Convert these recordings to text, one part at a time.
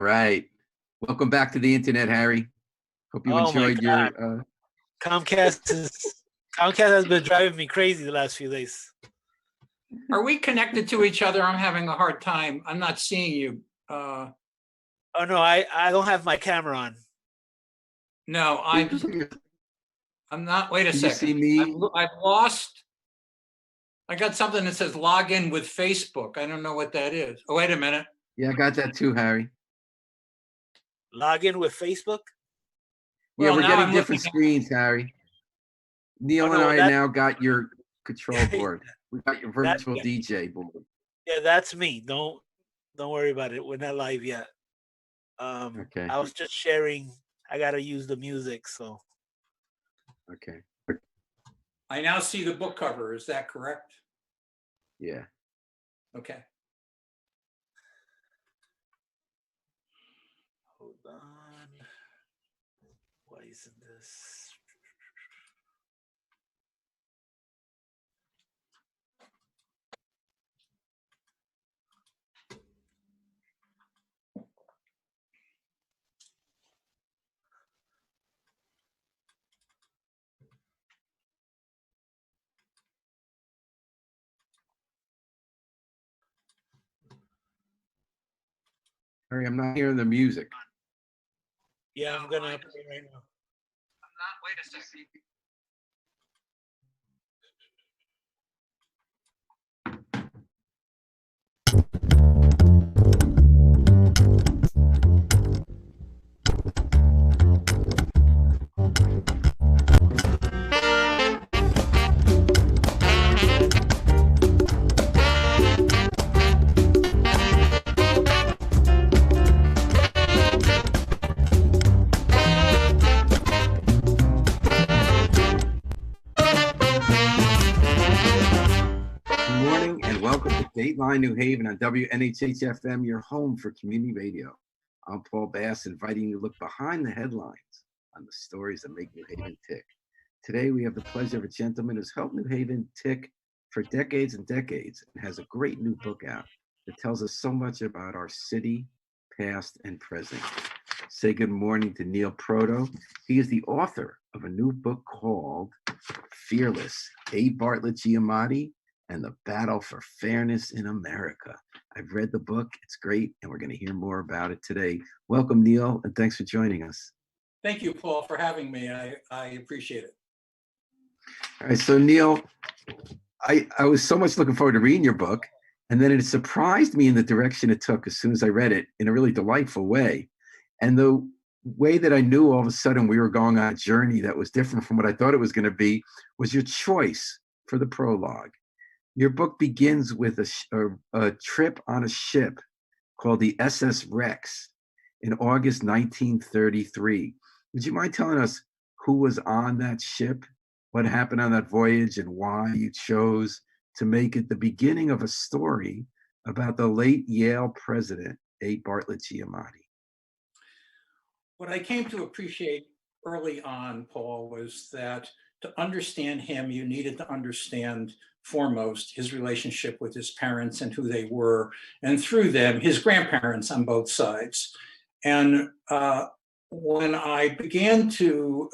Right. Welcome back to the internet, Harry. Hope you Oh my enjoyed God. your. Comcast has been driving me crazy the last few days. Are we connected to each other? I'm having a hard time. I'm not seeing you. Oh no, I don't have my camera on. No, I'm not. Wait a Can you second. see me? I've lost. I got something that says log in with Facebook. I don't know what that is. Oh, wait a minute. Yeah, I got that too, Harry. Log in with Facebook? Yeah, Well, we're now getting I'm different looking screens, Harry. Neil Oh, and no, I that- now got your control board. We got your virtual yeah. DJ board. Yeah, that's me. Don't worry about it. We're not live yet. Okay. I was just sharing. I gotta use the music, so. Okay. I now see the book cover. Is that correct? Yeah. Okay. Hold on. Why isn't this? Harry, I'm not hearing the music. Yeah, I'm gonna play right now. Wait a second. Good morning and welcome to Dateline New Haven on WNHH-FM, your home for community radio. I'm Paul Bass, inviting you to look behind the headlines on the stories that make New Haven tick. Today, we have the pleasure of a gentleman who's helped New Haven tick for decades and decades and has a great new book out that tells us so much about our city, past and present. Say good morning to Neil Proto. He is the author of a new book called Fearless, A. Bartlett Giamatti and the Battle for Fairness in America. I've read the book. It's great, and we're going to hear more about it today. Welcome, Neil, and thanks for joining us. Thank you, Paul, for having me. I appreciate it. All right, so Neil, I was so much looking forward to reading your book, and then it surprised me in the direction it took as soon as I read it in a really delightful way. And the way that I knew all of a sudden we were going on a journey that was different from what I thought it was going to be was your choice for the prologue. Your book begins with a trip on a ship called the SS Rex in August 1933. Would you mind telling us who was on that ship, what happened on that voyage, and why you chose to make it the beginning of a story about the late Yale president, A. Bartlett Giamatti? What I came to appreciate early on, Paul, was that to understand him, you needed to understand foremost his relationship with his parents and who they were, and through them, his grandparents on both sides. And when I began to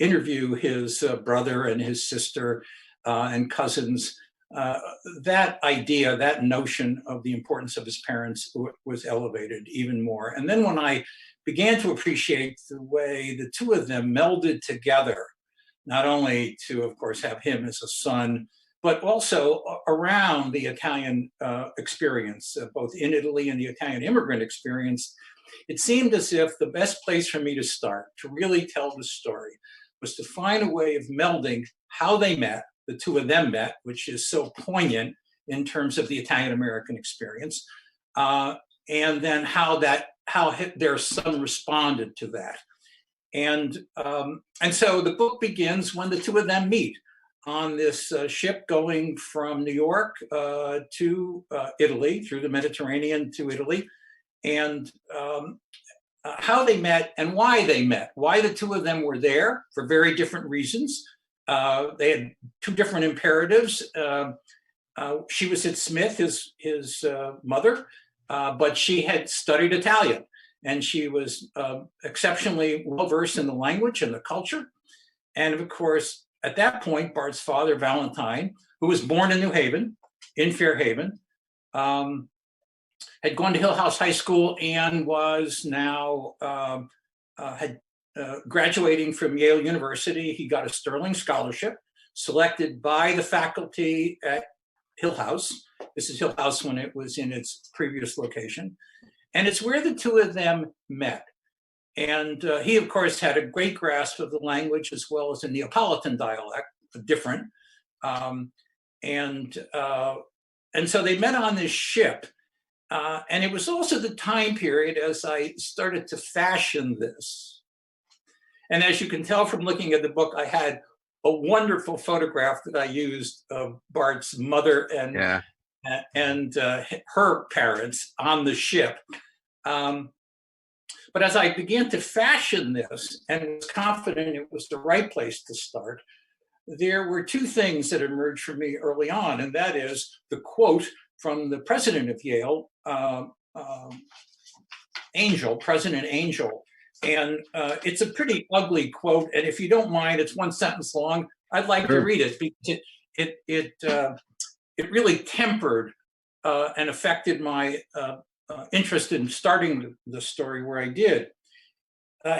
interview his brother and his sister and cousins, that idea, that notion of the importance of his parents was elevated even more. And then when I began to appreciate the way the two of them melded together, not only to, of course, have him as a son, but also around the Italian experience, both in Italy and the Italian immigrant experience, it seemed as if the best place for me to start, to really tell the story, was to find a way of melding how they met, the two of them met, which is so poignant in terms of the Italian-American experience, and then how their son responded to that. And so the book begins when the two of them meet on this ship going from New York to Italy, through the Mediterranean to Italy, and how they met and why they met, why the two of them were there for very different reasons. They had two different imperatives. She was at Smith, his mother, but she had studied Italian. and she was exceptionally well-versed in the language and the culture. And of course, at that point, Bart's father, Valentine, who was born in New Haven, in Fairhaven, had gone to Hill House High School and was now graduating from Yale University. He got a Sterling Scholarship, selected by the faculty at Hill House. This is Hill House when it was in its previous location. And it's where the two of them met. And he, of course, had a great grasp of the language as well as a Neapolitan dialect, different. And so they met on this ship. And it was also the time period as I started to fashion this. And as you can tell from looking at the book, I had a wonderful photograph that I used of Bart's mother and her parents on the ship. But as I began to fashion this and was confident it was the right place to start, there were two things that emerged for me early on, and that is the quote from the president of Yale, President Angel. And it's a pretty ugly quote, and if you don't mind, it's one sentence long. I'd like to read it because it really tempered and affected my interest in starting the story where I did.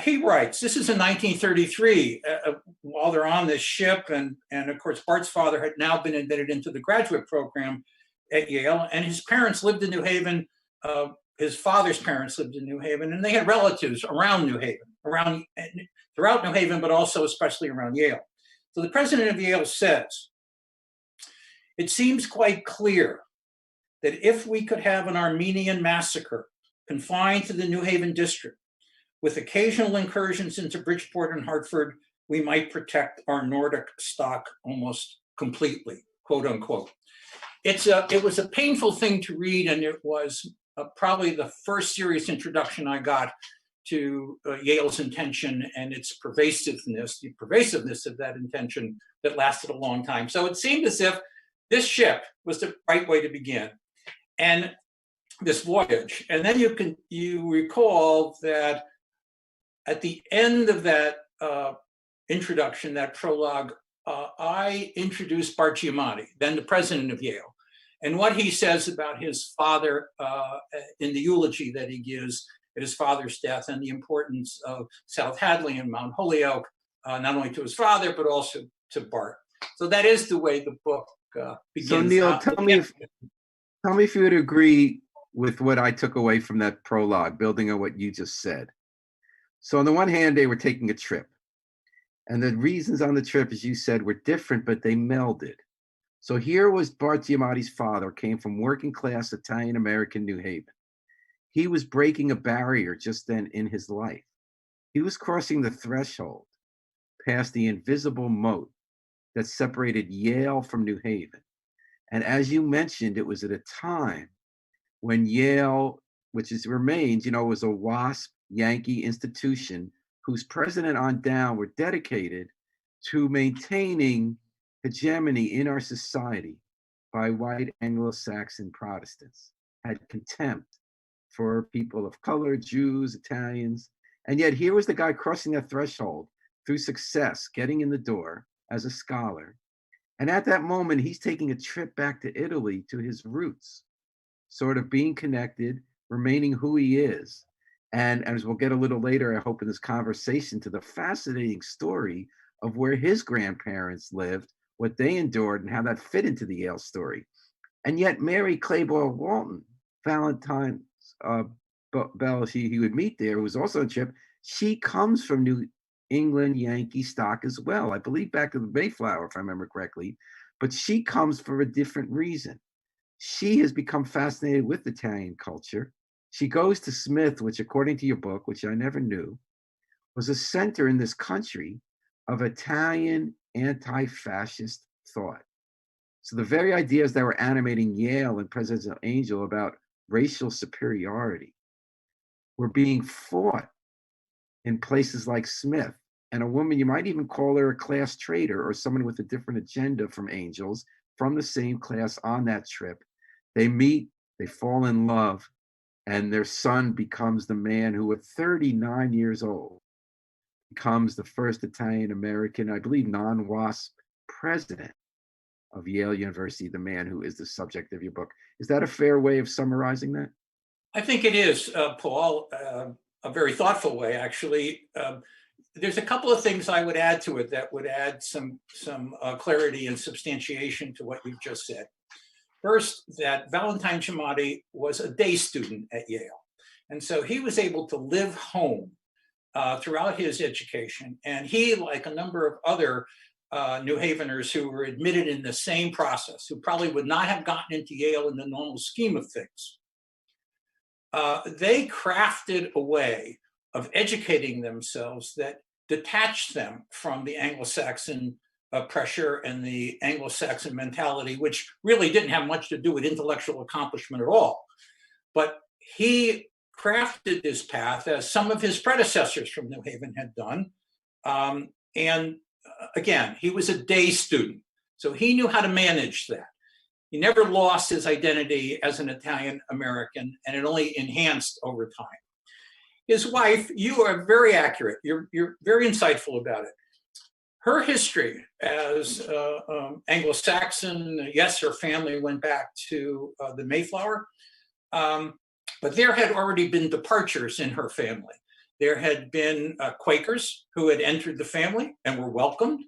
He writes, this is in 1933, while they're on this ship, and of course, Bart's father had now been admitted into the graduate program at Yale, and his parents lived in New Haven. His father's parents lived in New Haven, and they had relatives around New Haven, throughout New Haven, but also especially around Yale. So the president of Yale says, it seems quite clear that if we could have an Armenian massacre confined to the New Haven district, with occasional incursions into Bridgeport and Hartford, we might protect our Nordic stock almost completely, quote unquote. It was a painful thing to read, and it was probably the first serious introduction I got to Yale's intention and its pervasiveness, the pervasiveness of that intention that lasted a long time. So it seemed as if this ship was the right way to begin, and this voyage. And then you recall that at the end of that introduction, that prologue, I introduced Bart Giamatti, then the president of Yale, and what he says about his father in the eulogy that he gives at his father's death, and the importance of South Hadley and Mount Holyoke, not only to his father, but also to Bart. So that is the way the book begins. So Neil, tell me if you would agree with what I took away from that prologue, building on what you just said. So on the one hand, they were taking a trip. And the reasons on the trip, as you said, were different, but they melded. So here was Bart Giamatti's father, came from working class Italian-American New Haven. He was breaking a barrier just then in his life. He was crossing the threshold past the invisible moat that separated Yale from New Haven. And as you mentioned, it was at a time when Yale, which remains, was a WASP Yankee institution whose president on down were dedicated to maintaining hegemony in our society by white Anglo-Saxon Protestants, had contempt for people of color, Jews, Italians. And yet here was the guy crossing that threshold through success, getting in the door as a scholar. And at that moment, he's taking a trip back to Italy, to his roots, sort of being connected, remaining who he is. And as we'll get a little later, I hope in this conversation, to the fascinating story of where his grandparents lived, what they endured, and how that fit into the Yale story. And yet Mary Claiborne Walton, Valentine's Bell, he would meet there, who was also on a trip, she comes from New England Yankee stock as well. I believe back to the Mayflower, if I remember correctly, but she comes for a different reason. She has become fascinated with Italian culture. She goes to Smith, which according to your book, which I never knew, was a center in this country of Italian anti-fascist thought. So the very ideas that were animating Yale and President Angel about racial superiority were being fought in places like Smith. And a woman, you might even call her a class traitor or someone with a different agenda from Angels, from the same class on that trip. They meet, they fall in love, and their son becomes the man who, at 39 years old, becomes the first Italian American, I believe, non-WASP president of Yale University, the man who is the subject of your book. Is that a fair way of summarizing that? I think it is, Paul, a very thoughtful way, actually. There's a couple of things I would add to it that would add some clarity and substantiation to what you've just said. First, that Valentine Giamatti was a day student at Yale. And so he was able to live home throughout his education. And he, like a number of other New Haveners who were admitted in the same process, who probably would not have gotten into Yale in the normal scheme of things, they crafted a way of educating themselves that detached them from the Anglo-Saxon pressure and the Anglo-Saxon mentality, which really didn't have much to do with intellectual accomplishment at all. But he crafted this path as some of his predecessors from New Haven had done. And again, he was a day student, so he knew how to manage that. He never lost his identity as an Italian American, and it only enhanced over time. His wife, you are very accurate. You're very insightful about it. Her history as Anglo-Saxon, yes, her family went back to the Mayflower, but there had already been departures in her family. There had been Quakers who had entered the family and were welcomed.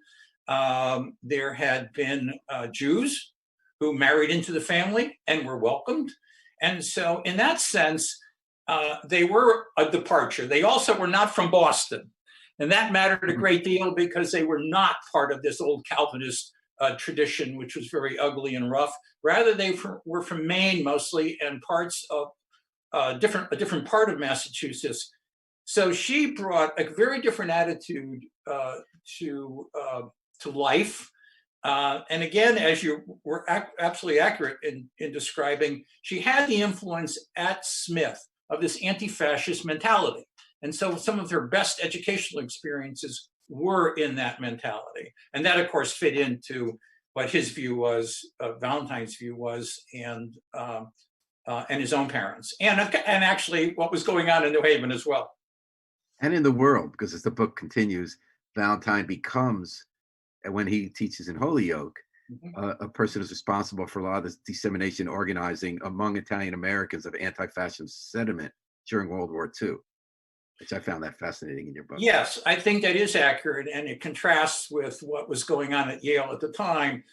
There had been Jews who married into the family and were welcomed. And so in that sense, they were a departure. They also were not from Boston. And that mattered a great deal because they were not part of this old Calvinist tradition, which was very ugly and rough. Rather, they were from Maine mostly and parts of a different part of Massachusetts. So she brought a very different attitude to life. And again, as you were absolutely accurate in describing, she had the influence at Smith of this anti-fascist mentality. And so some of her best educational experiences were in that mentality. And that, of course, fit into what his view was, Valentine's view was, and his own parents. And actually what was going on in New Haven as well. And in the world, because as the book continues, Valentine becomes, when he teaches in Holyoke, a person who's responsible for a lot of this dissemination organizing among Italian Americans of anti-fascist sentiment during World War II, which I found that fascinating in your book. Yes, I think that is accurate, and it contrasts with what was going on at Yale at the time,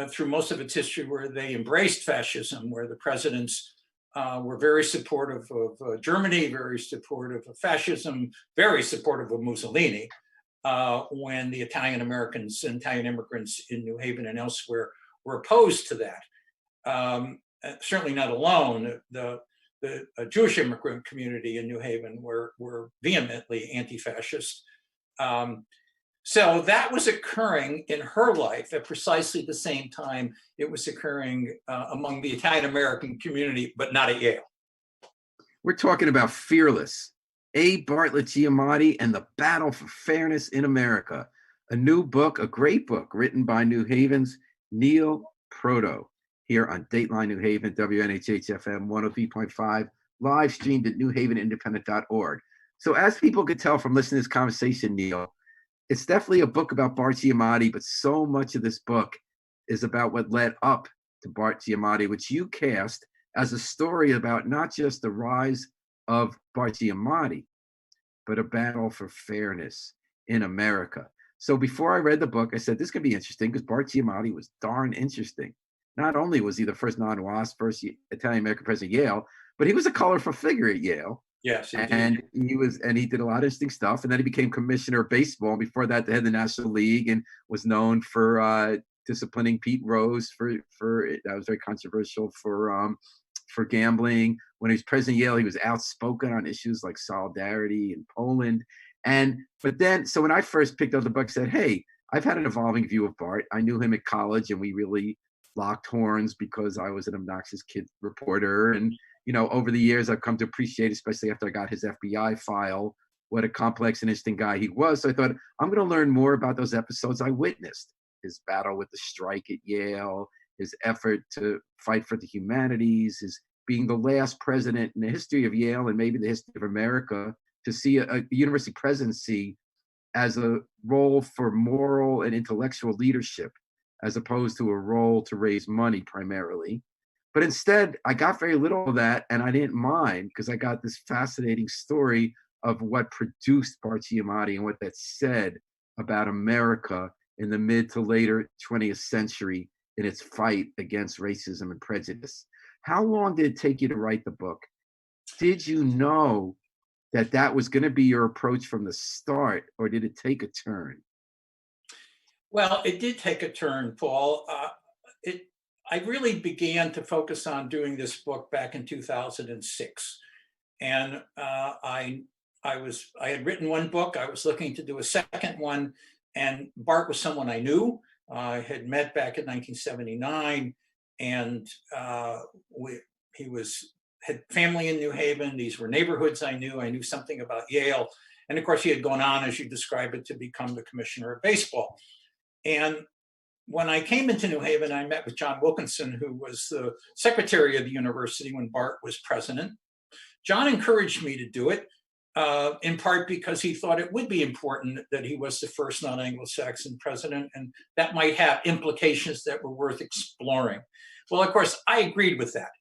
through most of its history, where they embraced fascism, where the presidents were very supportive of Germany, very supportive of fascism, very supportive of Mussolini, when the Italian Americans and Italian immigrants in New Haven and elsewhere were opposed to that. Certainly not alone. The Jewish immigrant community in New Haven were vehemently anti-fascist. So that was occurring in her life at precisely the same time it was occurring among the Italian American community, but not at Yale. We're talking about Fearless, A. Bartlett Giamatti and the Battle for Fairness in America, a new book, a great book written by New Haven's Neil Proto, here on Dateline New Haven, WNHH-FM 103.5, live streamed at newhavenindependent.org. So as people could tell from listening to this conversation, Neil, it's definitely a book about Bart Giamatti, but so much of this book is about what led up to Bart Giamatti, which you cast as a story about not just the rise of Bart Giamatti, but a battle for fairness in America. So before I read the book, I said, this could be interesting because Bart Giamatti was darn interesting. Not only was he the first non-WASP, first Italian-American president of Yale, but he was a colorful figure at Yale. Yes, indeed. And he did a lot of interesting stuff. And then he became commissioner of baseball. Before that, they had the National League and was known for disciplining Pete Rose for that was very controversial for gambling. When he was president of Yale, he was outspoken on issues like solidarity in Poland. So when I first picked up the book, I said, hey, I've had an evolving view of Bart. I knew him at college, and we really locked horns because I was an obnoxious kid reporter. And over the years, I've come to appreciate, especially after I got his FBI file, what a complex and interesting guy he was. So I thought, I'm going to learn more about those episodes I witnessed. His battle with the strike at Yale, his effort to fight for the humanities, his being the last president in the history of Yale and maybe the history of America to see a university presidency as a role for moral and intellectual leadership, as opposed to a role to raise money primarily. But instead, I got very little of that, and I didn't mind because I got this fascinating story of what produced Bart Giamatti and what that said about America in the mid to later 20th century in its fight against racism and prejudice. How long did it take you to write the book? Did you know that that was going to be your approach from the start, or did it take a turn? Well, it did take a turn, Paul. I really began to focus on doing this book back in 2006, and I had written one book. I was looking to do a second one, and Bart was someone I knew. I had met back in 1979, and he had family in New Haven. These were neighborhoods I knew. I knew something about Yale, and of course, he had gone on, as you describe it, to become the commissioner of baseball. And when I came into New Haven, I met with John Wilkinson, who was the secretary of the university when Bart was president. John encouraged me to do it, in part because he thought it would be important that he was the first non-Anglo-Saxon president, and that might have implications that were worth exploring. Well, of course, I agreed with that.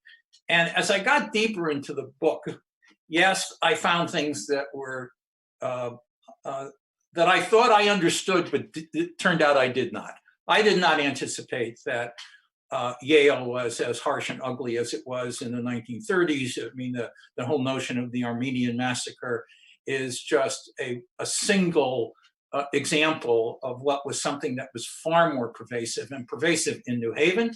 And as I got deeper into the book, yes, I found things that were that I thought I understood, but it turned out I did not. I did not anticipate that Yale was as harsh and ugly as it was in the 1930s. I mean, the whole notion of the Armenian massacre is just a single example of what was something that was far more pervasive, and pervasive in New Haven,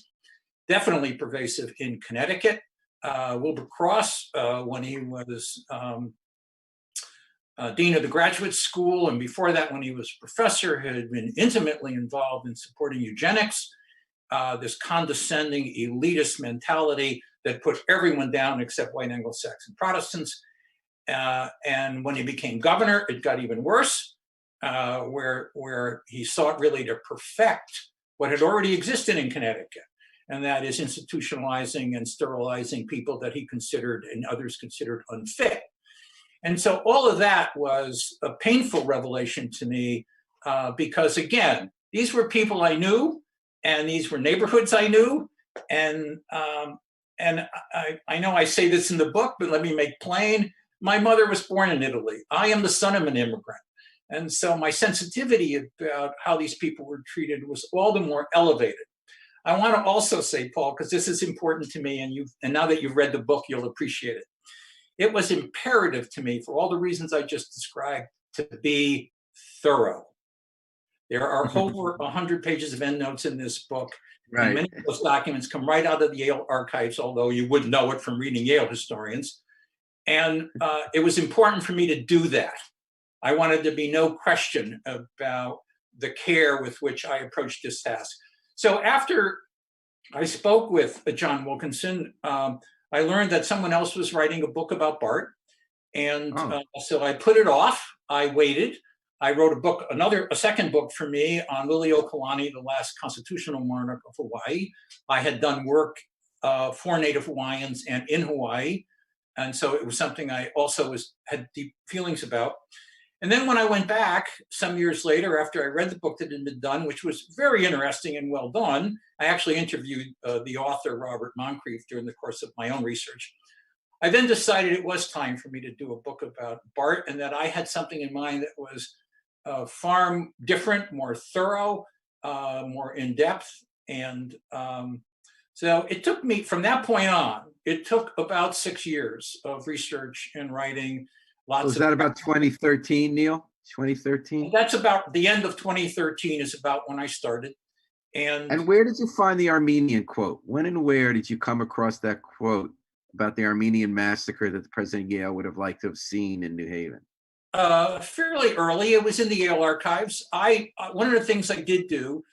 definitely pervasive in Connecticut. Wilbur Cross, when he was dean of the graduate school, and before that, when he was professor, had been intimately involved in supporting eugenics, this condescending elitist mentality that put everyone down except white Anglo-Saxon Protestants. And when he became governor, it got even worse, where he sought really to perfect what had already existed in Connecticut, and that is institutionalizing and sterilizing people that he considered and others considered unfit. And so all of that was a painful revelation to me, because again, these were people I knew, and these were neighborhoods I knew. And I know I say this in the book, but let me make plain, my mother was born in Italy. I am the son of an immigrant. And so my sensitivity about how these people were treated was all the more elevated. I want to also say, Paul, because this is important to me, and now that you've read the book, you'll appreciate it. It was imperative to me, for all the reasons I just described, to be thorough. There are over 100 pages of endnotes in this book. Right. And many of those documents come right out of the Yale archives, although you wouldn't know it from reading Yale historians. And it was important for me to do that. I wanted to be no question about the care with which I approached this task. So after I spoke with John Wilkinson, I learned that someone else was writing a book about Bart. And so I put it off. I waited. I wrote a second book for me on Liliuokalani, the last constitutional monarch of Hawaii. I had done work for Native Hawaiians and in Hawaii. And so it was something I also had deep feelings about. And then when I went back some years later, after I read the book that had been done, which was very interesting and well done, I actually interviewed the author, Robert Moncrief, during the course of my own research. I then decided it was time for me to do a book about Bart, and that I had something in mind that was far different, more thorough, more in-depth. And so it took me, from that point on, it took about 6 years of research and writing. Was that about 2013, Neil? 2013? That's about the end of 2013 is about when I started. And where did you find the Armenian quote? When and where did you come across that quote about the Armenian massacre that the President of Yale would have liked to have seen in New Haven? Fairly early. It was in the Yale archives. One of the things I did do,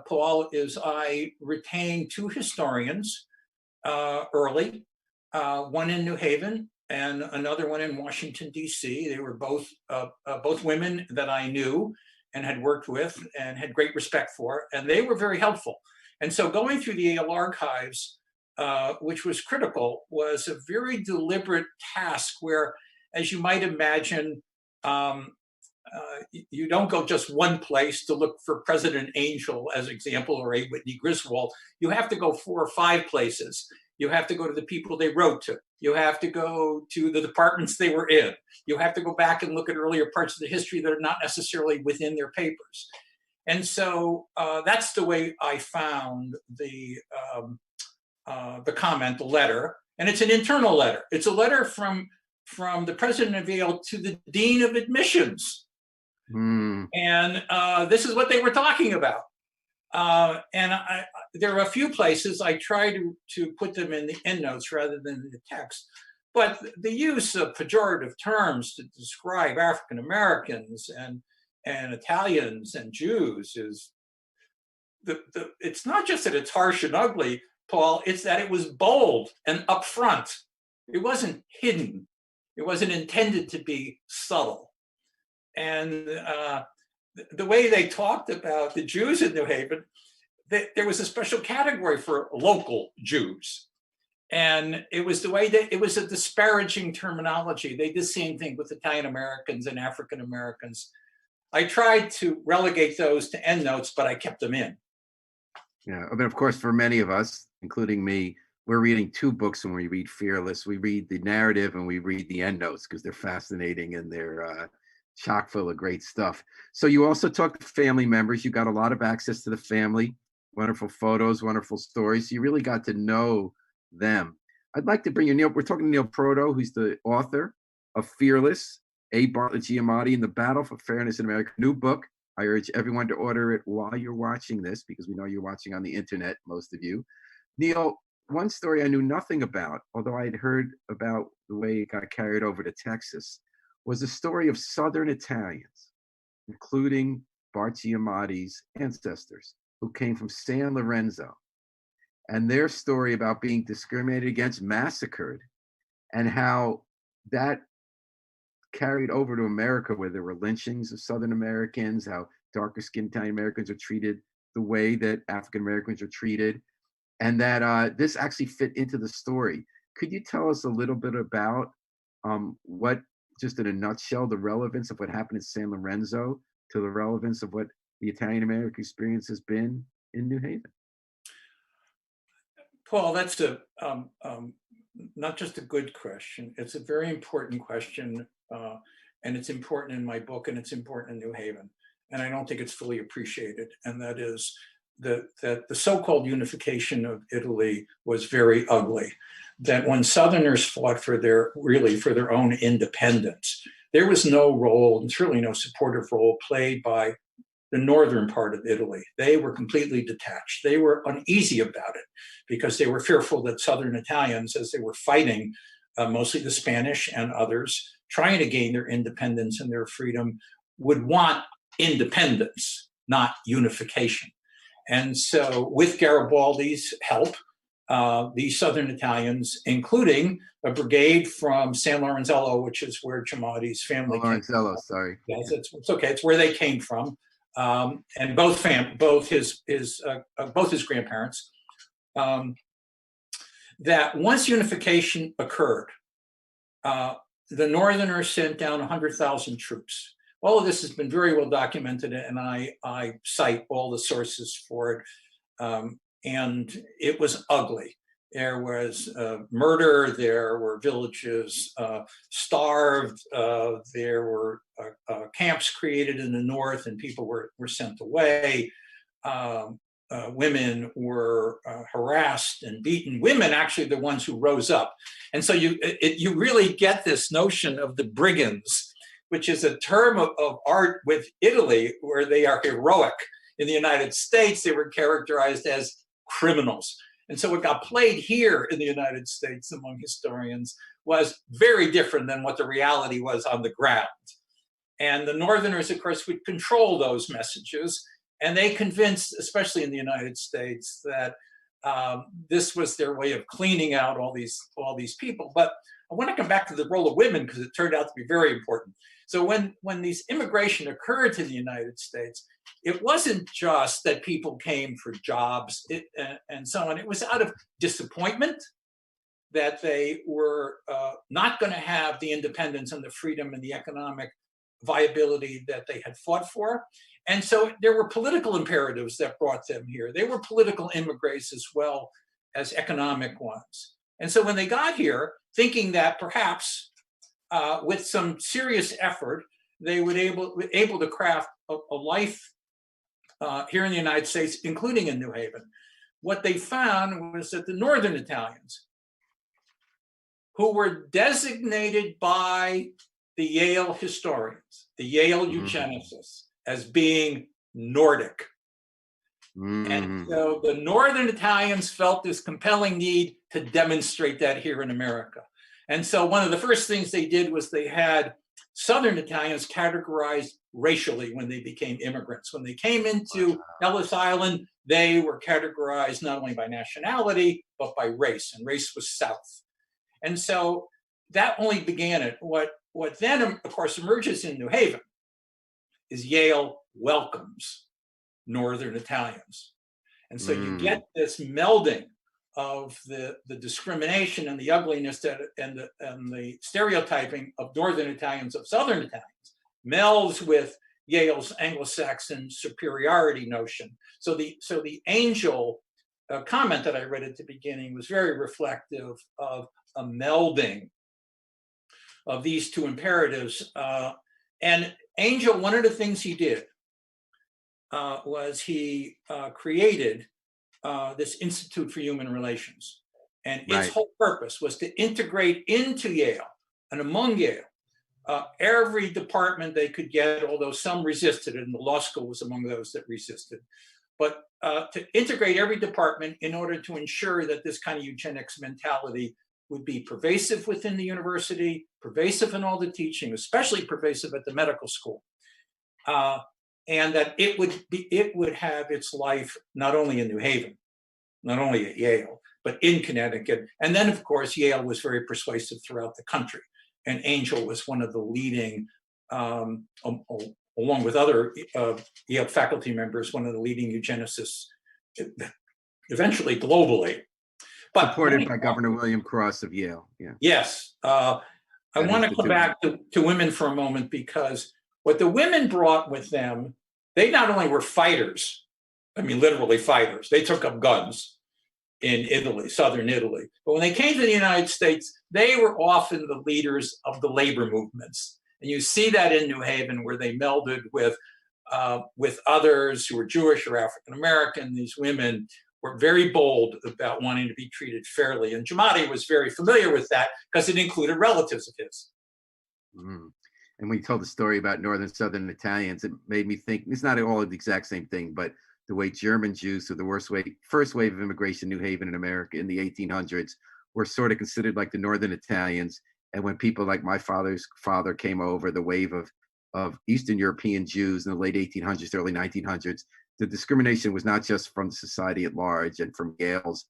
Paul, is I retained 2 historians early, one in New Haven and another one in Washington, D.C. They were both women that I knew and had worked with and had great respect for, and they were very helpful. And so going through the Yale archives, which was critical, was a very deliberate task where, as you might imagine, you don't go just one place to look for President Angel as example, or A. Whitney Griswold. You have to go 4 or 5 places. You have to go to the people they wrote to. You have to go to the departments they were in. You have to go back and look at earlier parts of the history that are not necessarily within their papers. And so that's the way I found the comment, the letter. And it's an internal letter. It's a letter from the president of Yale to the dean of admissions. And this is what they were talking about. There are a few places I try to put them in the endnotes rather than in the text. But the use of pejorative terms to describe African Americans and Italians and Jews is it's not just that it's harsh and ugly, Paul, it's that it was bold and upfront. It wasn't hidden. It wasn't intended to be subtle. And the way they talked about the Jews in New Haven, there was a special category for local Jews. And it was the way that it was a disparaging terminology. They did the same thing with Italian Americans and African Americans. I tried to relegate those to endnotes, but I kept them in. Yeah, I mean, of course, for many of us, including me, we're reading 2 books when we read Fearless. We read the narrative and we read the endnotes because they're fascinating and they're chock full of great stuff. So you also talked to family members. You got a lot of access to the family, wonderful photos, wonderful stories. You really got to know them. I'd like to bring you Neil. We're talking to Neil Proto, who's the author of Fearless, A. Bart Giamatti and the Battle for Fairness in America. New book. I urge everyone to order it while you're watching this, because we know you're watching on the internet, most of you. Neil, one story I knew nothing about, although I'd heard about the way it got carried over to Texas, was the story of Southern Italians, including Bart Giamatti's ancestors, who came from San Lorenzo, and their story about being discriminated against, massacred, and how that carried over to America, where there were lynchings of Southern Americans, how darker skinned Italian Americans are treated the way that African Americans are treated, and that this actually fit into the story. Could you tell us a little bit about what, just in a nutshell, the relevance of what happened in San Lorenzo to the relevance of what the Italian American experience has been in New Haven? Paul, that's not just a good question. It's a very important question, and it's important in my book, and it's important in New Haven. And I don't think it's fully appreciated. And that is that the so-called unification of Italy was very ugly. That when Southerners fought for their own independence, there was no role, and certainly no supportive role, played by the northern part of Italy. They were completely detached. They were uneasy about it because they were fearful that Southern Italians, as they were fighting, mostly the Spanish and others, trying to gain their independence and their freedom, would want independence, not unification. And so with Garibaldi's help, these Southern Italians, including a brigade from San Lorenzo, which is where Giamatti's family came from. Sorry. Yes, it's okay. It's where they came from. And both his grandparents, that once unification occurred, the Northerners sent down 100,000 troops. All of this has been very well documented, and I cite all the sources for it. And it was ugly. There was murder. There were villages starved. There were camps created in the north, and people were sent away. Women were harassed and beaten. Women actually the ones who rose up. And so you really get this notion of the brigands, which is a term of art with Italy, where they are heroic. In the United States, they were characterized as criminals. And so what got played here in the United States among historians was very different than what the reality was on the ground. And the Northerners, of course, would control those messages. And they convinced, especially in the United States, that this was their way of cleaning out all these people. But I want to come back to the role of women because it turned out to be very important. So when these immigration occurred to the United States, it wasn't just that people came for jobs and so on. It was out of disappointment that they were not going to have the independence and the freedom and the economic viability that they had fought for. And so there were political imperatives that brought them here. They were political immigrants as well as economic ones. And so when they got here, thinking that perhaps with some serious effort, they would able to craft a life here in the United States, including in New Haven, what they found was that the Northern Italians, who were designated by the Yale historians, the Yale eugenicists, as being Nordic. And so the Northern Italians felt this compelling need to demonstrate that here in America. And so one of the first things they did was they had Southern Italians categorized racially when they became immigrants. When they came into Ellis Island, they were categorized not only by nationality, but by race, and race was South. And so that only began it. What then, of course, emerges in New Haven is Yale welcomes Northern Italians. And so you get this melding of the discrimination and the ugliness and the stereotyping of Northern Italians, of Southern Italians, melds with Yale's Anglo-Saxon superiority notion. So the Angel comment that I read at the beginning was very reflective of a melding of these two imperatives. And Angel, one of the things he did was he created this Institute for Human Relations. And its whole purpose was to integrate into Yale and among Yale every department they could get, although some resisted it, and the law school was among those that resisted. But to integrate every department in order to ensure that this kind of eugenics mentality would be pervasive within the university, pervasive in all the teaching, especially pervasive at the medical school. And that it would have its life not only in New Haven, not only at Yale, but in Connecticut. And then, of course, Yale was very persuasive throughout the country. And Angel was one of the leading, along with other Yale faculty members, one of the leading eugenicists, eventually globally. But supported by Governor William Cross of Yale. Yeah. Yes. I want to come back to women for a moment, because what the women brought with them, they not only were fighters, I mean, literally fighters. They took up guns in Italy, southern Italy. But when they came to the United States, they were often the leaders of the labor movements. And you see that in New Haven, where they melded with others who were Jewish or African American. These women were very bold about wanting to be treated fairly. And Giamatti was very familiar with that because it included relatives of his. And when you told the story about Northern Southern Italians, it made me think, it's not all the exact same thing, but the way German Jews, so the first wave of immigration in New Haven in America in the 1800s, were sort of considered like the Northern Italians. And when people like my father's father came over, the wave of Eastern European Jews in the late 1800s, early 1900s, the discrimination was not just from society at large and from Yale's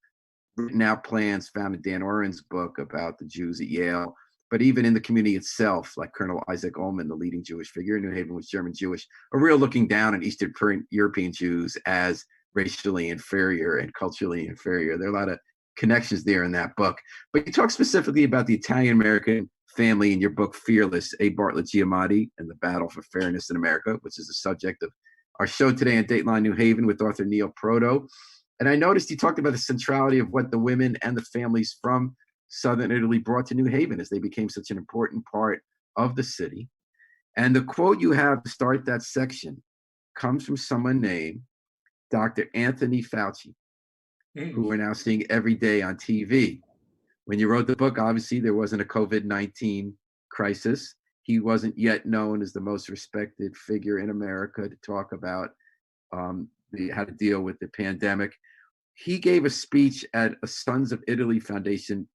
written out plans found in Dan Oren's book about the Jews at Yale, but even in the community itself, like Colonel Isaac Ullman, the leading Jewish figure in New Haven, was German Jewish, a real looking down on Eastern European Jews as racially inferior and culturally inferior. There are a lot of connections there in that book. But you talk specifically about the Italian-American family in your book, Fearless, A. Bartlett Giamatti and the Battle for Fairness in America, which is the subject of our show today on Dateline New Haven with author Neil Proto. And I noticed you talked about the centrality of what the women and the families from Southern Italy brought to New Haven as they became such an important part of the city. And the quote you have to start that section comes from someone named Dr. Anthony Fauci, who we're now seeing every day on TV. When you wrote the book, obviously there wasn't a COVID-19 crisis. He wasn't yet known as the most respected figure in America to talk about how to deal with the pandemic. He gave a speech at a Sons of Italy Foundation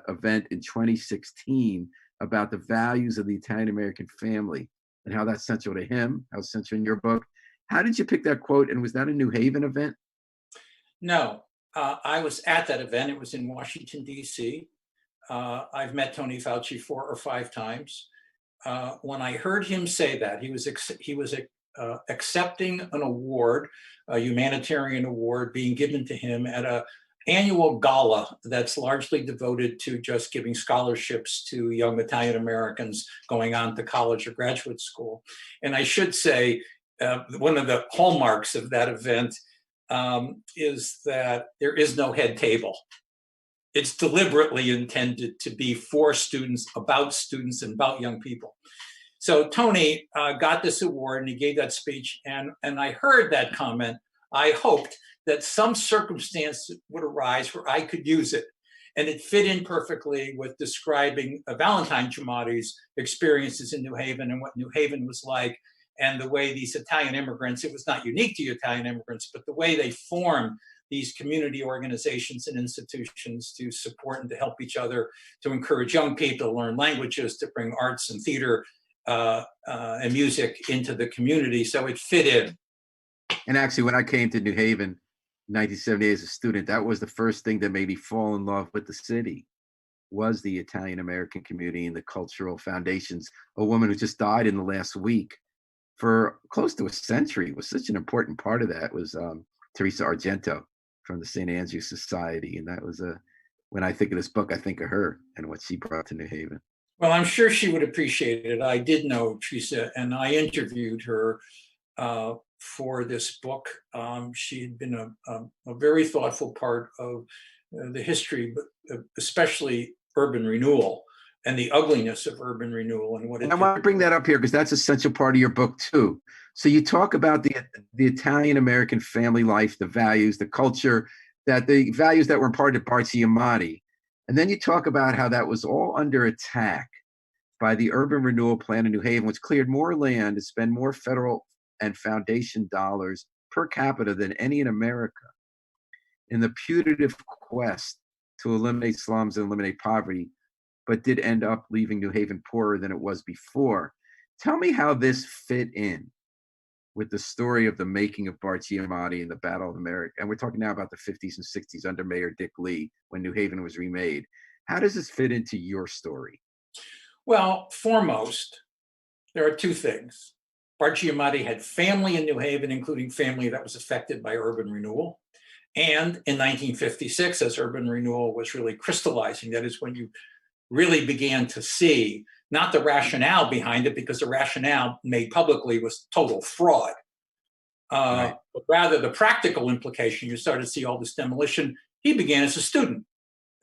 event in 2016 about the values of the Italian-American family and how that's central to him, how it's central in your book. How did you pick that quote? And was that a New Haven event? No, I was at that event. It was in Washington, D.C. I've met Tony Fauci 4 or 5 times. When I heard him say that, he was accepting an award, a humanitarian award being given to him at a annual gala that's largely devoted to just giving scholarships to young Italian Americans going on to college or graduate school. And I should say, one of the hallmarks of that event is that there is no head table. It's deliberately intended to be for students, and about young people. So Tony got this award and he gave that speech, and I heard that comment. I hoped that some circumstance would arise where I could use it. And it fit in perfectly with describing Valentine Giamatti's experiences in New Haven and what New Haven was like, and the way these Italian immigrants, it was not unique to Italian immigrants, but the way they formed these community organizations and institutions to support and to help each other, to encourage young people to learn languages, to bring arts and theater and music into the community. So it fit in. And actually, when I came to New Haven in 1978 as a student, that was the first thing that made me fall in love with the city, was the Italian American community and the cultural foundations. A woman who just died in the last week for close to a century was such an important part of that, was Teresa Argento from the St. Andrew Society. And that was when I think of this book, I think of her and what she brought to New Haven. Well, I'm sure she would appreciate it. I did know Teresa, and I interviewed her for this book. She had been a very thoughtful part of the history, but especially urban renewal and the ugliness of urban renewal and what it. And I want to bring that up here because that's an essential part of your book too. So you talk about the Italian American family life, the values, the culture, that the values that were imparted to Bart Giamatti. And then you talk about how that was all under attack by the urban renewal plan in New Haven, which cleared more land to spend more federal and foundation dollars per capita than any in America in the putative quest to eliminate slums and eliminate poverty, but did end up leaving New Haven poorer than it was before. Tell me how this fit in with the story of the making of Bart Giamatti and the Battle of America. And we're talking now about the 50s and 60s under Mayor Dick Lee, when New Haven was remade. How does this fit into your story? Well, foremost, there are two things. Bart Giamatti had family in New Haven, including family that was affected by urban renewal. And in 1956, as urban renewal was really crystallizing, that is when you really began to see not the rationale behind it, because the rationale made publicly was total fraud, right, but rather the practical implication. You started to see all this demolition. He began as a student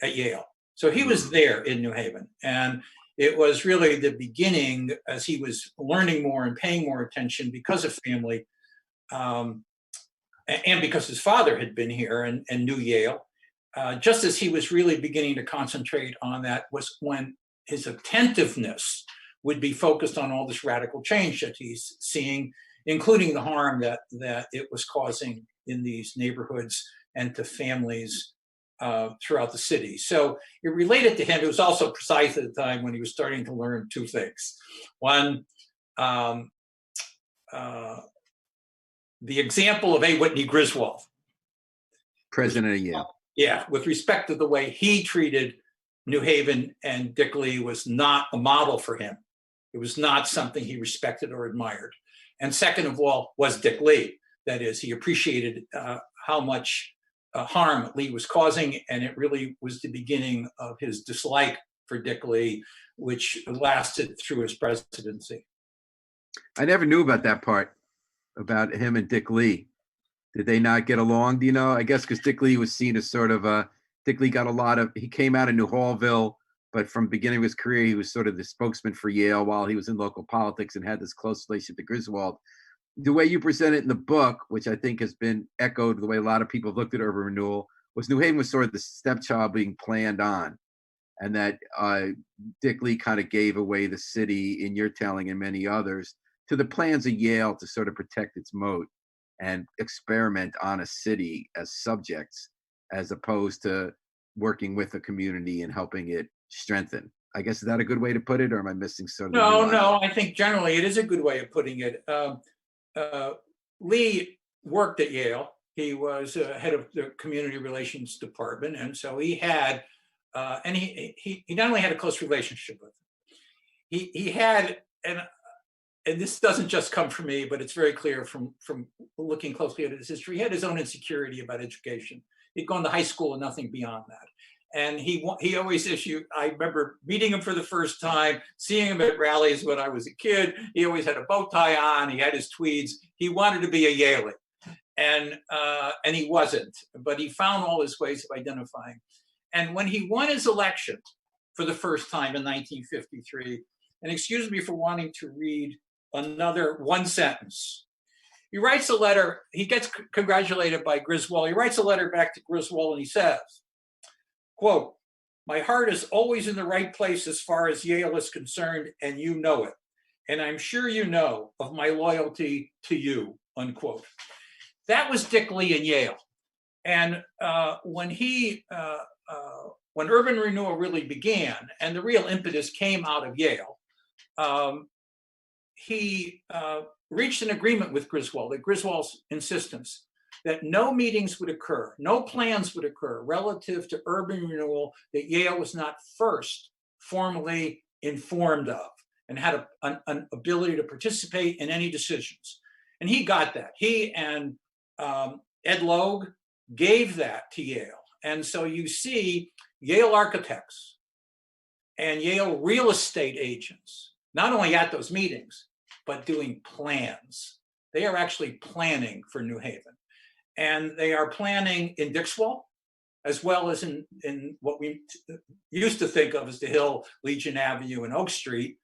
at Yale. So he was there in New Haven. And it was really the beginning, as he was learning more and paying more attention because of family, and because his father had been here and knew Yale. Just as he was really beginning to concentrate on that was when his attentiveness would be focused on all this radical change that he's seeing, including the harm that it was causing in these neighborhoods and to families throughout the city. So it related to him. It was also precise at the time when he was starting to learn two things. One, the example of A. Whitney Griswold, president of Yale. Yeah, with respect to the way he treated New Haven and Dick Lee, was not a model for him. It was not something he respected or admired. And second of all, was Dick Lee. That is, he appreciated how much harm Lee was causing, and it really was the beginning of his dislike for Dick Lee, which lasted through his presidency. I never knew about that part, about him and Dick Lee. Did they not get along? Do you know? I guess because Dick Lee was seen as sort of Dick Lee got a lot of, he came out of New Hallville, but from the beginning of his career, he was sort of the spokesman for Yale while he was in local politics and had this close relationship to Griswold. The way you present it in the book, which I think has been echoed the way a lot of people have looked at urban renewal, was New Haven was sort of the stepchild being planned on, and that Dick Lee kind of gave away the city, in your telling and many others, to the plans of Yale to sort of protect its moat and experiment on a city as subjects, as opposed to working with a community and helping it strengthen. I guess, is that a good way to put it, or am I missing sort of? No, I think generally it is a good way of putting it. Lee worked at Yale. He was head of the community relations department, and so he had and he not only had a close relationship with him, he had, and this doesn't just come from me, but it's very clear from looking closely at his history, he had his own insecurity about education. He'd gone to high school and nothing beyond that. And he always issued, I remember meeting him for the first time, seeing him at rallies when I was a kid. He always had a bow tie on, he had his tweeds. He wanted to be a Yalie. And he wasn't, but he found all his ways of identifying. And when he won his election for the first time in 1953, and excuse me for wanting to read another one sentence, he writes a letter, he gets congratulated by Griswold. He writes a letter back to Griswold and he says, quote, "My heart is always in the right place as far as Yale is concerned, and you know it. And I'm sure you know of my loyalty to you," unquote. That was Dick Lee in Yale. And when urban renewal really began and the real impetus came out of Yale, he reached an agreement with Griswold, at Griswold's insistence, that no meetings would occur, no plans would occur relative to urban renewal that Yale was not first formally informed of and had an ability to participate in any decisions. And he got that. He and Ed Logue gave that to Yale. And so you see Yale architects and Yale real estate agents, not only at those meetings, but doing plans. They are actually planning for New Haven. And they are planning in Dixwell, as well as in what we used to think of as the Hill, Legion Avenue, and Oak Street.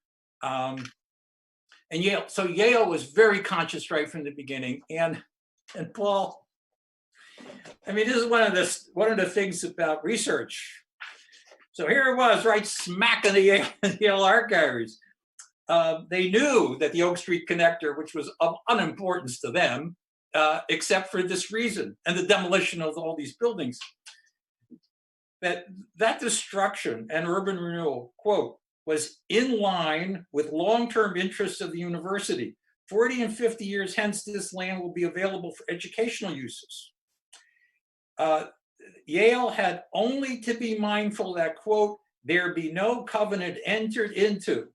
And Yale, so Yale was very conscious right from the beginning. And Paul, I mean, this is one of the things about research. So here it was, right smack in the Yale archives. They knew that the Oak Street connector, which was of unimportance to them, except for this reason and the demolition of all these buildings, that destruction and urban renewal, quote, was in line with long-term interests of the university. 40 and 50 years hence, this land will be available for educational uses. Yale had only to be mindful that, quote, there be no covenant entered into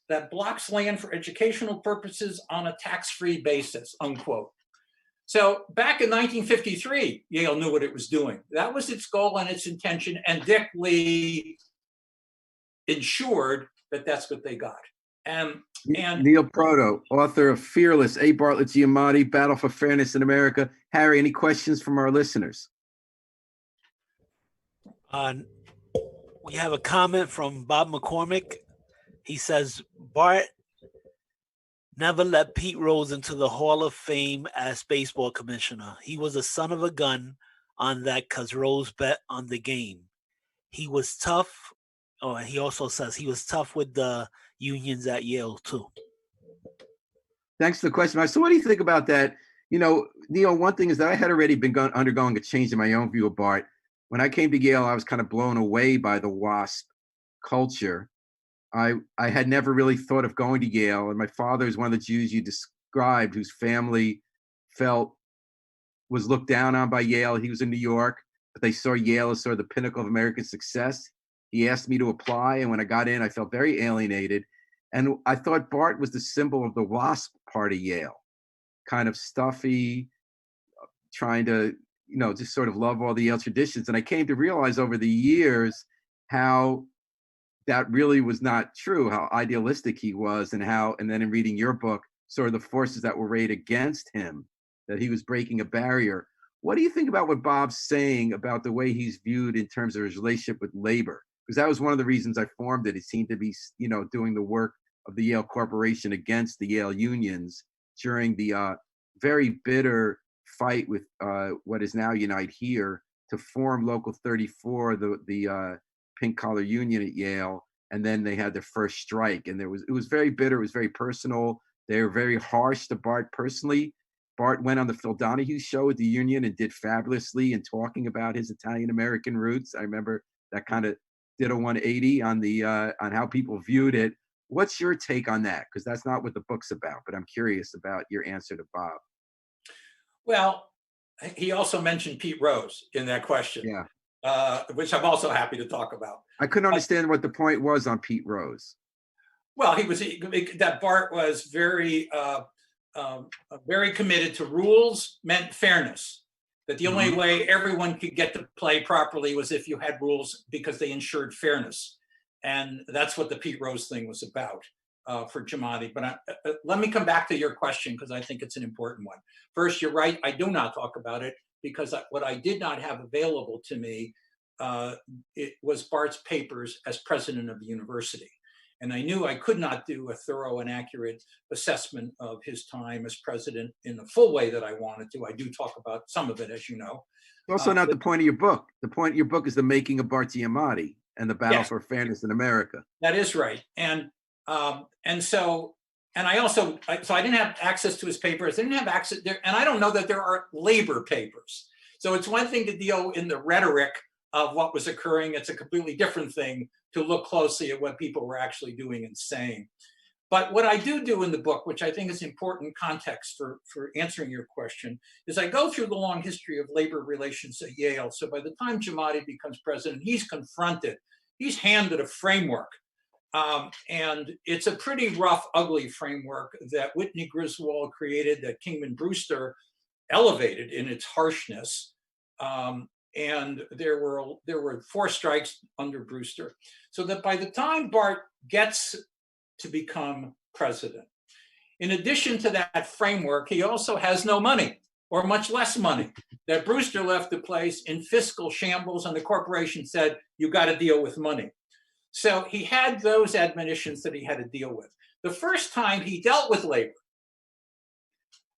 that blocks land for educational purposes on a tax-free basis, unquote. So back in 1953, Yale knew what it was doing. That was its goal and its intention, and Dick Lee ensured that that's what they got. And Neil Proto, author of Fearless, A. Bartlett Giamatti, Battle for Fairness in America. Harry, any questions from our listeners? We have a comment from Bob McCormick. He says, Bart never let Pete Rose into the Hall of Fame as baseball commissioner. He was a son of a gun on that because Rose bet on the game. He was tough. Oh, and he also says he was tough with the unions at Yale, too. Thanks for the question. So what do you think about that? You know, Neil, one thing is that I had already been undergoing a change in my own view of Bart. When I came to Yale, I was kind of blown away by the WASP culture. I had never really thought of going to Yale, and my father is one of the Jews you described whose family was looked down on by Yale. He was in New York, but they saw Yale as sort of the pinnacle of American success. He asked me to apply, and when I got in, I felt very alienated. And I thought Bart was the symbol of the WASP part of Yale, kind of stuffy, trying to, just sort of love all the Yale traditions. And I came to realize over the years how that really was not true, how idealistic he was, and then in reading your book, sort of the forces that were arrayed against him, that he was breaking a barrier. What do you think about what Bob's saying about the way he's viewed in terms of his relationship with labor? Because that was one of the reasons I formed it. He seemed to be, doing the work of the Yale Corporation against the Yale unions during the very bitter fight with what is now Unite Here to form Local 34, the pink collar union at Yale, and then they had their first strike, and it was very bitter. It was very personal. They were very harsh to Bart personally. Bart went on the Phil Donahue show with the union and did fabulously in talking about his Italian American roots. I remember that kind of did a 180 on the on how people viewed it. What's your take on that? Because that's not what the book's about, but I'm curious about your answer to Bob. Well, he also mentioned Pete Rose in that question. Yeah. which I'm also happy to talk about. I couldn't understand what the point was on Pete Rose. Well, that Bart was very committed to rules, meant fairness. That the only way everyone could get to play properly was if you had rules, because they ensured fairness. And that's what the Pete Rose thing was about for Giamatti. But let me come back to your question, because I think it's an important one. First, you're right, I do not talk about it, because what I did not have available to me, it was Bart's papers as president of the university. And I knew I could not do a thorough and accurate assessment of his time as president in the full way that I wanted to. I do talk about some of it, as you know. Also not the point of your book. The point of your book is the making of Bart Giamatti and the battle for fairness in America. That is right. And so I didn't have access to his papers. I didn't have access there, and I don't know that there are labor papers. So it's one thing to deal in the rhetoric of what was occurring. It's a completely different thing to look closely at what people were actually doing and saying. But what I do in the book, which I think is important context for answering your question, is I go through the long history of labor relations at Yale. So by the time Giamatti becomes president, he's handed a framework. And it's a pretty rough, ugly framework that Whitney Griswold created, that Kingman Brewster elevated in its harshness. And there were 4 strikes under Brewster. So that by the time Bart gets to become president, in addition to that framework, he also has no money, or much less money. That Brewster left the place in fiscal shambles, and the corporation said, you got to deal with money. So he had those admonitions that he had to deal with. The first time he dealt with labor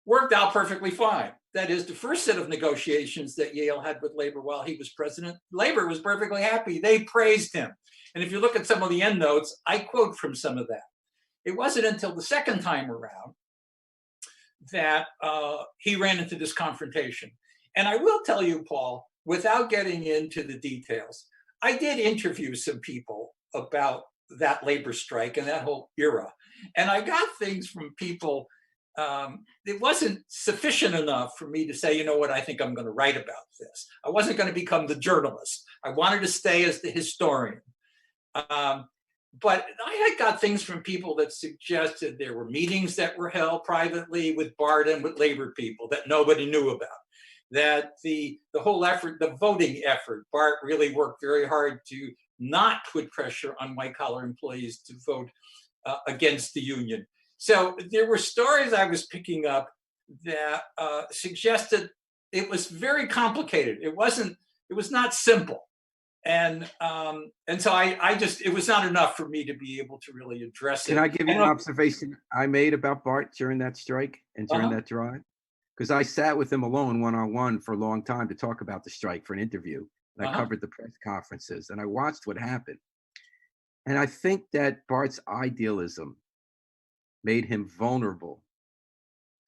worked out perfectly fine. That is, the first set of negotiations that Yale had with labor while he was president, labor was perfectly happy. They praised him. And if you look at some of the endnotes, I quote from some of that. It wasn't until the second time around that he ran into this confrontation. And I will tell you, Paul, without getting into the details, I did interview some people about that labor strike and that whole era. And I got things from people. It wasn't sufficient enough for me to say, you know what, I think I'm going to write about this. I wasn't going to become the journalist. I wanted to stay as the historian. But I had got things from people that suggested there were meetings that were held privately with Bart and with labor people that nobody knew about. That the whole effort, the voting effort, Bart really worked very hard to not put pressure on white-collar employees to vote against the union. So there were stories I was picking up that suggested it was very complicated. It was not simple. And so it was not enough for me to be able to really address it. Can I give you an observation I made about Bart during that strike and during that drive? Because I sat with him alone, one-on-one, for a long time to talk about the strike for an interview. And I covered the press conferences, and I watched what happened. And I think that Bart's idealism made him vulnerable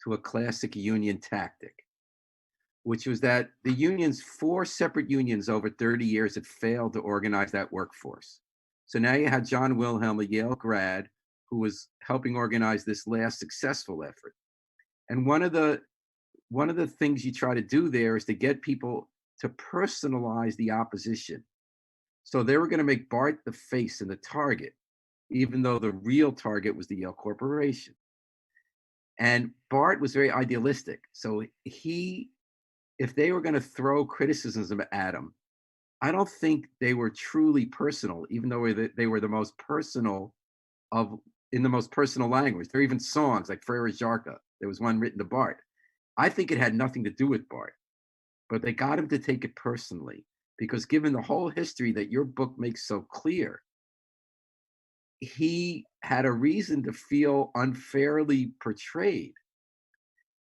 to a classic union tactic, which was that the unions, 4 separate unions over 30 years, had failed to organize that workforce. So now you had John Wilhelm, a Yale grad, who was helping organize this last successful effort. And one of the things you try to do there is to get people to personalize the opposition. So they were going to make Bart the face and the target, even though the real target was the Yale Corporation. And Bart was very idealistic. So if they were going to throw criticisms at him, I don't think they were truly personal, even though they were the most personal in the most personal language. There are even songs like Frere Jacques. There was one written to Bart. I think it had nothing to do with Bart, but they got him to take it personally, because given the whole history that your book makes so clear, he had a reason to feel unfairly portrayed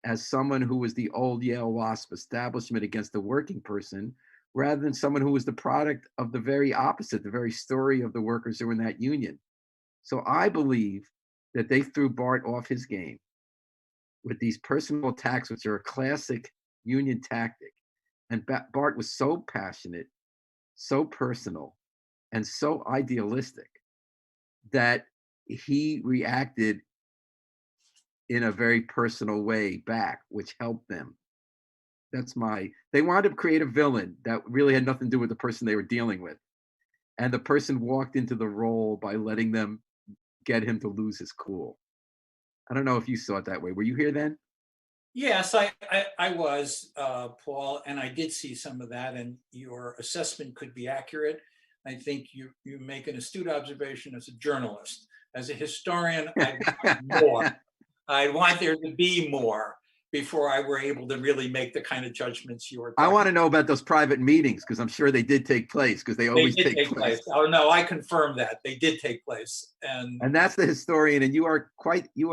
as someone who was the old Yale WASP establishment against the working person, rather than someone who was the product of the very opposite, the very story of the workers who were in that union. So I believe that they threw Bart off his game with these personal attacks, which are a classic union tactic. And Bart was so passionate, so personal, and so idealistic that he reacted in a very personal way back, which helped them. They wanted to create a villain that really had nothing to do with the person they were dealing with. And the person walked into the role by letting them get him to lose his cool. I don't know if you saw it that way. Were you here then? Yes, I was, Paul, and I did see some of that, and your assessment could be accurate. I think you make an astute observation as a journalist. As a historian, I want more. I want there to be more before I were able to really make the kind of judgments you were I talking want to know about those private meetings because I'm sure they did take place because they They always did take place. Oh no, I confirm that they did take place, and And that's the historian, and you are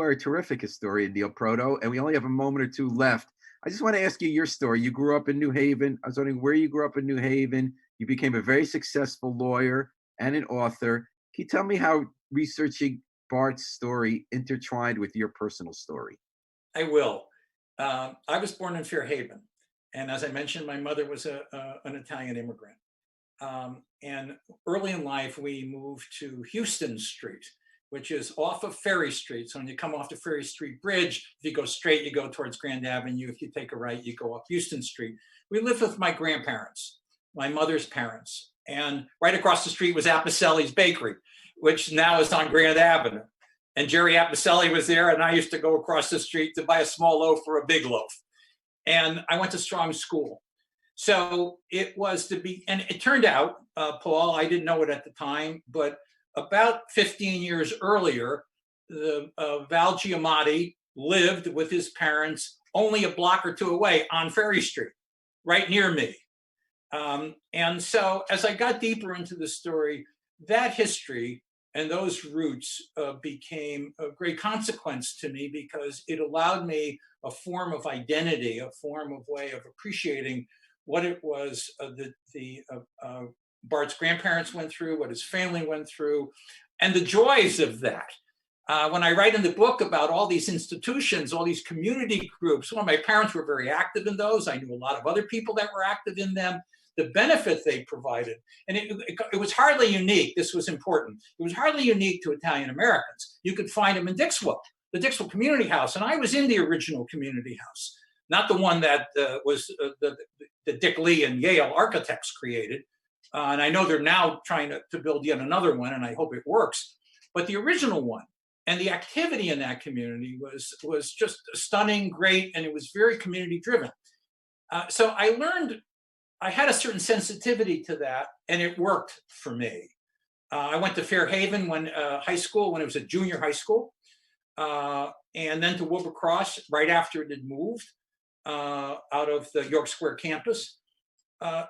a terrific historian, Neil Proto. And we only have a moment or two left. I just want to ask you your story. You grew up in New Haven. I was wondering where you grew up in New Haven. You became a very successful lawyer and an author. Can you tell me how researching Bart's story intertwined with your personal story? I will. I was born in Fairhaven, and as I mentioned, my mother was an Italian immigrant. And early in life, we moved to Houston Street, which is off of Ferry Street. So when you come off the Ferry Street Bridge, if you go straight, you go towards Grand Avenue. If you take a right, you go up Houston Street. We lived with my grandparents, my mother's parents. And right across the street was Appicelli's Bakery, which now is on Grand Avenue. And Jerry Appicelli was there, and I used to go across the street to buy a small loaf or a big loaf. And I went to Strong School. So it was to be, and it turned out, Paul, I didn't know it at the time, but about 15 years earlier, Val Giamatti lived with his parents only a block or two away on Ferry Street, right near me. And so as I got deeper into the story, that history and those roots became a great consequence to me because it allowed me a form of identity, a form of way of appreciating what it was Bart's grandparents went through, what his family went through, and the joys of that. When I write in the book about all these institutions, all these community groups, well, my parents were very active in those. I knew a lot of other people that were active in them. The benefit they provided, and it was hardly unique. This was important. It was hardly unique to Italian Americans. You could find them in Dixwell, the Dixwell Community House, and I was in the original community house, not the one that was the Dick Lee and Yale architects created. And I know they're now trying to build yet another one, and I hope it works. But the original one and the activity in that community was just stunning, great, and it was very community driven. So I learned. I had a certain sensitivity to that, and it worked for me. I went to Fairhaven high school when it was a junior high school, and then to Wilbur Cross right after it had moved out of the York Square campus.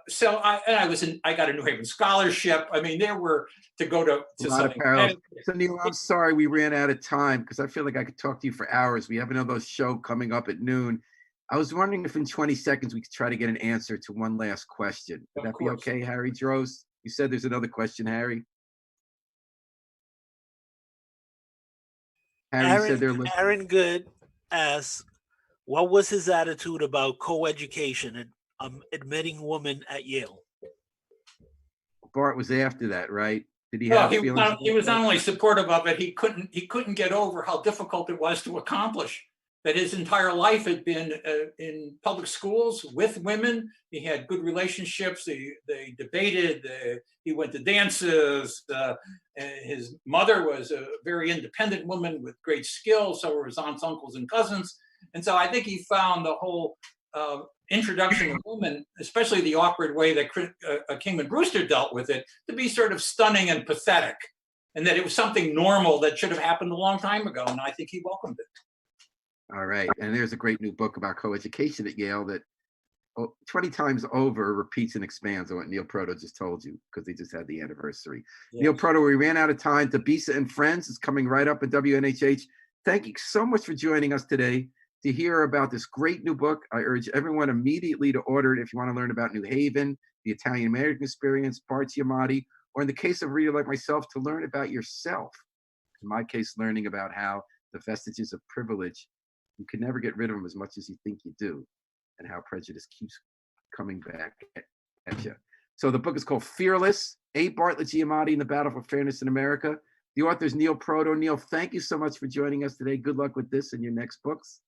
So I got a New Haven scholarship. I mean, there were to go to a lot of parallels. So Neil, I'm sorry we ran out of time because I feel like I could talk to you for hours. We have another show coming up at noon. I was wondering if in 20 seconds we could try to get an answer to one last question. Would that be okay, Harry Droz? You said there's another question, Harry. Aaron Good asks, what was his attitude about co-education and admitting women at Yale? Bart was after that, right? Did he have feelings? He was not only supportive of it, he couldn't get over how difficult it was to accomplish. That his entire life had been in public schools with women. He had good relationships. They debated. He went to dances. His mother was a very independent woman with great skill. So were his aunts, uncles, and cousins. And so I think he found the whole introduction of women, especially the awkward way that Kingman Brewster dealt with it, to be sort of stunning and pathetic, and that it was something normal that should have happened a long time ago. And I think he welcomed it. All right. And there's a great new book about coeducation at Yale that 20 times over repeats and expands on what Neil Proto just told you because they just had the anniversary. Yes. Neil Proto, we ran out of time. Tabisa and Friends is coming right up at WNHH. Thank you so much for joining us today to hear about this great new book. I urge everyone immediately to order it if you want to learn about New Haven, the Italian American experience, Bart Giamatti, or in the case of a reader like myself, to learn about yourself. In my case, learning about how the vestiges of privilege, you can never get rid of them as much as you think you do, and how prejudice keeps coming back at you. So the book is called Fearless, A. Bartlett Giamatti in the Battle for Fairness in America. The author is Neil Proto. Neil, thank you so much for joining us today. Good luck with this and your next books.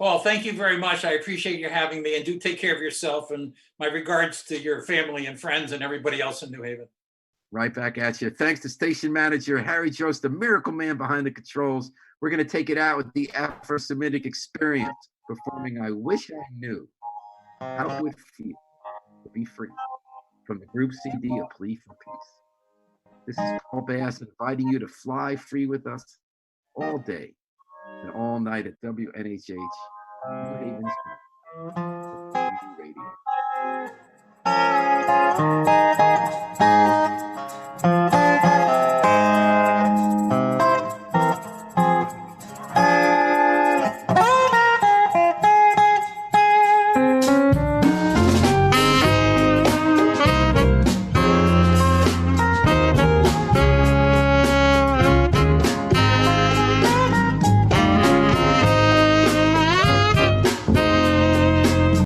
Paul, thank you very much. I appreciate you having me, and do take care of yourself, and my regards to your family and friends and everybody else in New Haven. Right back at you. Thanks to station manager Harry Jost, the miracle man behind the controls. We're going to take it out with the Afro-Semitic Experience, performing I Wish I Knew How It Would Feel to Be Free, from the group CD, A Plea for Peace. This is Paul Bass inviting you to fly free with us all day and all night at WNHH, New Haven's Community Radio.